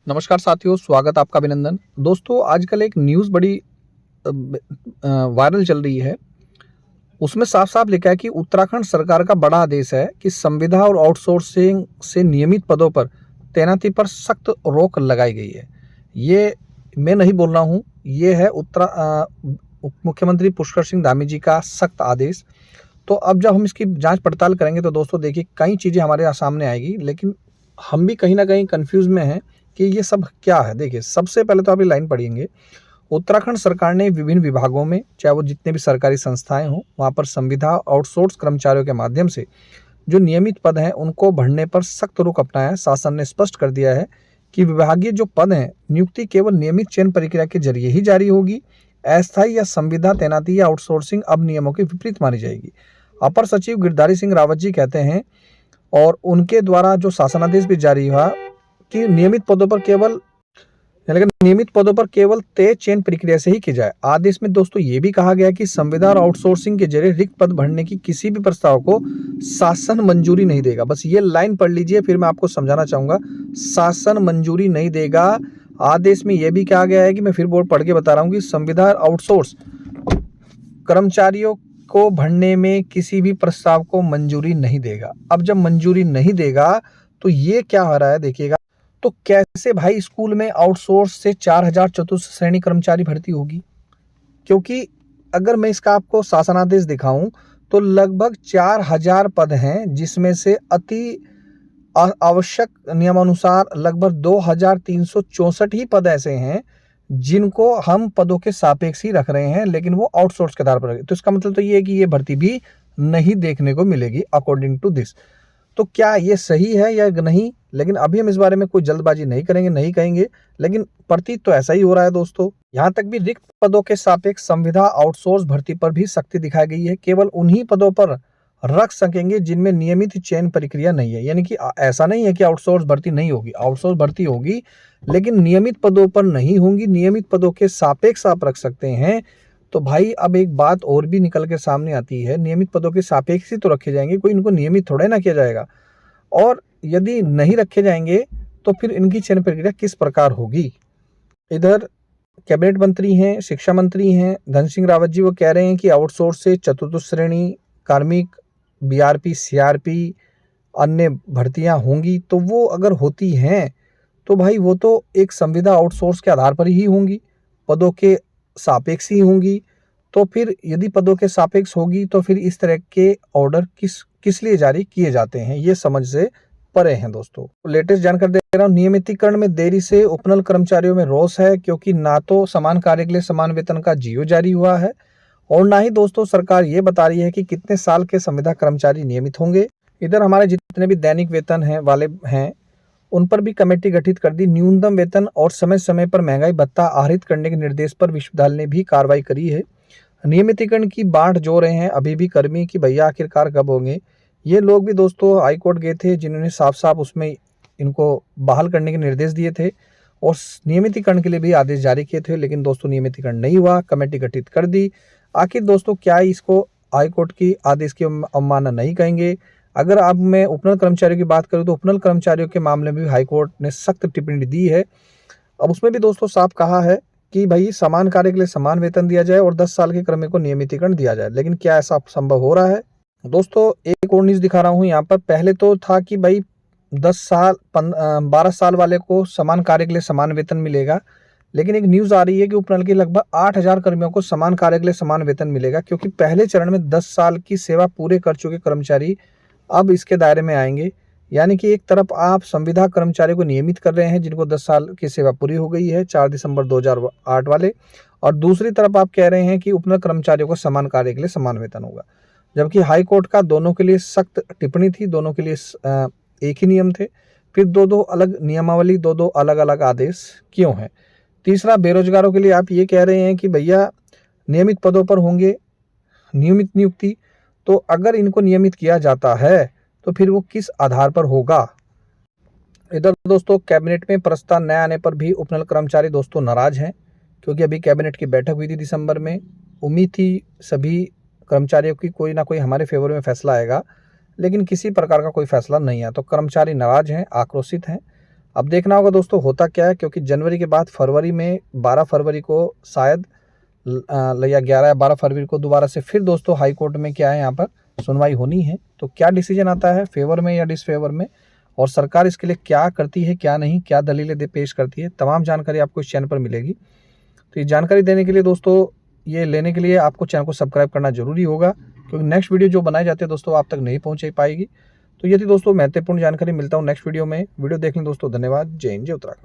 नमस्कार साथियों, स्वागत आपका, अभिनंदन। दोस्तों, आजकल एक न्यूज़ बड़ी वायरल चल रही है। उसमें साफ-साफ लिखा है कि उत्तराखंड सरकार का बड़ा आदेश है कि संविदा और आउटसोर्सिंग से नियमित पदों पर तैनाती पर सख्त रोक लगाई गई है। ये मैं नहीं बोल रहा हूँ, ये है उप मुख्यमंत्री पुष्कर सिंह धामी जी का सख्त आदेश। तो अब जब हम इसकी जाँच पड़ताल करेंगे तो दोस्तों देखिए कई चीज़ें हमारे सामने आएगी, लेकिन हम भी कहीं न कहीं कन्फ्यूज़ में हैं कि ये सब क्या है। देखिए, सबसे पहले तो आप ये लाइन पढ़ेंगे, उत्तराखंड सरकार ने विभिन्न विभागों में, चाहे वो जितने भी सरकारी संस्थाएँ हों, वहाँ पर संविदा आउटसोर्स कर्मचारियों के माध्यम से जो नियमित पद हैं, उनको भरने पर सख्त रुख अपनाया है। शासन ने स्पष्ट कर दिया है कि विभागीय जो पद हैं, नियुक्ति केवल नियमित चयन प्रक्रिया के जरिए ही जारी होगी। अस्थायी या संविदा तैनाती या आउटसोर्सिंग अब नियमों के विपरीत मानी जाएगी। अपर सचिव गिरधारी सिंह रावत जी कहते हैं, और उनके द्वारा जो शासनादेश भी जारी हुआ कि नियमित पदों पर केवल तय चयन प्रक्रिया से ही की जाए। आदेश में दोस्तों ये भी कहा गया कि संविदा और आउटसोर्सिंग के जरिए रिक्त पद भरने की किसी भी प्रस्ताव को शासन मंजूरी नहीं देगा। बस ये लाइन पढ़ लीजिए, फिर मैं आपको समझाना चाहूंगा। शासन मंजूरी नहीं देगा। आदेश में यह भी कहा गया है कि मैं फिर बोर्ड पढ़ के बता रहा हूँ कि संविदा और आउटसोर्स कर्मचारियों को भरने में किसी भी प्रस्ताव को मंजूरी नहीं देगा। अब जब मंजूरी नहीं देगा तो ये क्या हो रहा है देखिएगा। तो कैसे भाई स्कूल में आउटसोर्स से 4000 चतुर्थ श्रेणी कर्मचारी भर्ती होगी? क्योंकि अगर मैं इसका आपको शासनादेश दिखाऊं तो लगभग 4000 पद हैं, जिसमें से अति आवश्यक नियमानुसार लगभग 2364 ही पद ऐसे हैं जिनको हम पदों के सापेक्ष ही रख रहे हैं, लेकिन वो आउटसोर्स के आधार पर। तो इसका मतलब तो ये है कि ये भर्ती भी नहीं देखने को मिलेगी अकॉर्डिंग टू दिस। तो क्या ये सही है या नहीं? लेकिन अभी हम इस बारे में कोई जल्दबाजी नहीं करेंगे, नहीं कहेंगे, लेकिन प्रतीत तो ऐसा ही हो रहा है दोस्तों। यहाँ तक भी रिक्त पदों के सापेक्ष संविदा आउटसोर्स भर्ती पर भी सख्ती दिखाई गई है। केवल उन्हीं पदों पर रख सकेंगे जिनमें नियमित चयन प्रक्रिया नहीं है। यानी कि ऐसा नहीं है कि आउटसोर्स भर्ती नहीं होगी, आउटसोर्स भर्ती होगी, लेकिन नियमित पदों पर नहीं होंगी। नियमित पदों के सापेक्ष आप रख सकते हैं। तो भाई अब एक बात और भी निकल के सामने आती है, नियमित पदों के सापेक्ष ही तो रखे जाएंगे, कोई इनको नियमित थोड़ा ना किया जाएगा। और यदि नहीं रखे जाएंगे तो फिर इनकी चयन प्रक्रिया किस प्रकार होगी? इधर कैबिनेट मंत्री हैं, शिक्षा मंत्री हैं धन सिंह रावत जी, वो कह रहे हैं कि आउटसोर्स से चतुर्थ श्रेणी कार्मिक, बीआरपी, सीआरपी, अन्य भर्तियां होंगी। तो वो अगर होती हैं तो भाई वो तो एक संविदा आउटसोर्स के आधार पर ही होंगी, पदों के सापेक्ष ही होंगी। तो फिर यदि पदों के सापेक्ष होगी तो फिर इस तरह के ऑर्डर किस लिए जारी किए जाते हैं, ये समझ से परे हैं दोस्तों। लेटेस्ट जानकारी दे रहा हूँ, नियमितीकरण में देरी से उपनल कर्मचारियों में रोष है, क्योंकि ना तो समान कार्य के लिए समान वेतन का जीओ जारी हुआ है और ना ही दोस्तों सरकार ये बता रही है कि कितने साल के संविदा कर्मचारी नियमित होंगे। इधर हमारे जितने भी दैनिक वेतन हैं वाले हैं, उन पर भी कमेटी गठित कर दी। न्यूनतम वेतन और समय समय पर महंगाई भत्ता आहरित करने के निर्देश पर विश्वविद्यालय ने भी कार्रवाई करी है। नियमितीकरण की बाट जो रहे हैं अभी भी कर्मी कि भैया आखिरकार कब होंगे। ये लोग भी दोस्तों हाईकोर्ट गए थे, जिन्होंने साफ साफ उसमें इनको बहाल करने के निर्देश दिए थे और नियमितीकरण के लिए भी आदेश जारी किए थे, लेकिन दोस्तों नियमितीकरण नहीं हुआ, कमेटी गठित कर दी। आखिर दोस्तों क्या इसको हाईकोर्ट की आदेश की अवमानना नहीं कहेंगे? अगर अब मैं उपनल कर्मचारियों की बात करूं तो उपनल कर्मचारियों के मामले में भी हाईकोर्ट ने सख्त टिप्पणी दी है। अब उसमें भी दोस्तों साफ कहा है कि भाई समान कार्य के लिए समान वेतन दिया जाए और 10 साल के क्रम को नियमितीकरण दिया जाए। लेकिन क्या ऐसा संभव हो रहा है? दोस्तों एक और न्यूज दिखा रहा हूं यहाँ पर। पहले तो था कि भाई 12 साल वाले को समान कार्य के लिए समान वेतन मिलेगा, लेकिन एक न्यूज आ रही है कि उपनल के लगभग 8000 कर्मियों को समान कार्य के लिए समान वेतन मिलेगा, क्योंकि पहले चरण में 10 साल की सेवा पूरे कर चुके कर्मचारी अब इसके दायरे में आएंगे। यानी कि एक तरफ आप संविदा कर्मचारी को नियमित कर रहे हैं जिनको 10 साल की सेवा पूरी हो गई है, 4 दिसंबर 2008 वाले, और दूसरी तरफ आप कह रहे हैं कि उपनल कर्मचारियों को समान कार्य के लिए समान वेतन होगा। जबकि हाई कोर्ट का दोनों के लिए सख्त टिप्पणी थी, दोनों के लिए एक ही नियम थे। फिर दो अलग नियमावली, दो अलग अलग आदेश क्यों हैं? तीसरा, बेरोजगारों के लिए आप ये कह रहे हैं कि भैया नियमित पदों पर होंगे नियमित नियुक्ति, तो अगर इनको नियमित किया जाता है तो फिर वो किस आधार पर होगा? इधर दोस्तों कैबिनेट में प्रस्ताव न आने पर भी उपनल कर्मचारी दोस्तों नाराज हैं, क्योंकि अभी कैबिनेट की बैठक हुई थी दिसंबर में। उम्मीद थी सभी कर्मचारियों की कोई ना कोई हमारे फेवर में फैसला आएगा, लेकिन किसी प्रकार का कोई फैसला नहीं आया। तो कर्मचारी नाराज हैं, आक्रोशित हैं। अब देखना होगा दोस्तों होता क्या है, क्योंकि जनवरी के बाद फरवरी में 12 फरवरी को शायद या 11 या 12 फरवरी को दोबारा से फिर दोस्तों हाई कोर्ट में क्या है, यहाँ पर सुनवाई होनी है। तो क्या डिसीजन आता है, फेवर में या डिसफेवर में, और सरकार इसके लिए क्या करती है क्या नहीं, क्या दलीलें पेश करती है, तमाम जानकारी आपको इस चैनल पर मिलेगी। तो ये जानकारी देने के लिए दोस्तों, ये लेने के लिए आपको चैनल को सब्सक्राइब करना जरूरी होगा, क्योंकि नेक्स्ट वीडियो जो बनाए जाते हैं दोस्तों आप तक नहीं पहुंच पाएगी। तो ये थी दोस्तों महत्वपूर्ण जानकारी। मिलता हूँ नेक्स्ट वीडियो में। वीडियो देखने दोस्तों धन्यवाद। जय हिंद, जय उत्तराखंड।